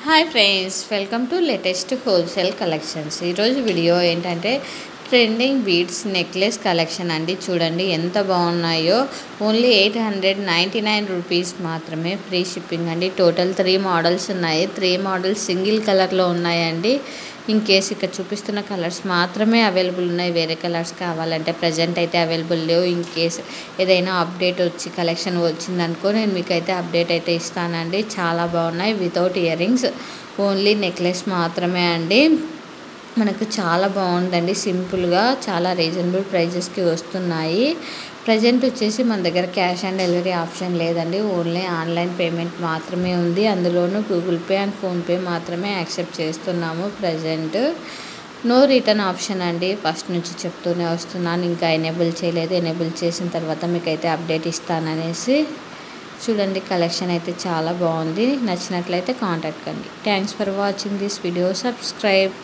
Hi friends, welcome to latest wholesale collections. ఈరోజు video ఏంటంటే trending beads necklace collection అండి. చూడండి ఎంత బాగున్నాయో. ఓన్లీ 899 రూపీస్ మాత్రమే, ఫ్రీ షిప్పింగ్ అండి. టోటల్ 3 మోడల్స్ ఉన్నాయి. 3 మోడల్స్ సింగిల్ కలర్లో ఉన్నాయండి. ఇన్ కేస్ ఇక్కడ చూపిస్తున్న కలర్స్ మాత్రమే అవైలబుల్ ఉన్నాయి. వేరే కలర్స్ కావాలంటే ప్రజెంట్ అయితే అవైలబుల్ లేవు. ఇన్ కేస్ ఏదైనా అప్డేట్ వచ్చి కలెక్షన్ వచ్చిందనుకో నేను మీకు అయితే అప్డేట్ అయితే ఇస్తానండి. చాలా బాగున్నాయి. Without ear rings, only necklace మాత్రమే అండి. మనకు చాలా బాగుందండి. సింపుల్గా చాలా రీజనబుల్ ప్రైజెస్కి వస్తున్నాయి. ప్రజెంట్ వచ్చేసి మన దగ్గర క్యాష్ ఆన్ డెలివరీ ఆప్షన్ లేదండి. ఓన్లీ ఆన్లైన్ పేమెంట్ మాత్రమే ఉంది. అందులోనూ గూగుల్ పే అండ్ ఫోన్పే మాత్రమే యాక్సెప్ట్ చేస్తున్నాము ప్రజెంట్. నో రిటర్న్ ఆప్షన్ అండి. ఫస్ట్ నుంచి చెప్తూనే వస్తున్నాను, ఇంకా ఎనేబుల్ చేయలేదు. ఎనేబుల్ చేసిన తర్వాత మీకైతే అప్డేట్ ఇస్తాననేసి. చూడండి, కలెక్షన్ అయితే చాలా బాగుంది. నచ్చినట్లయితే కాంటాక్ట్ కండి. Thanks for watching this video. Subscribe.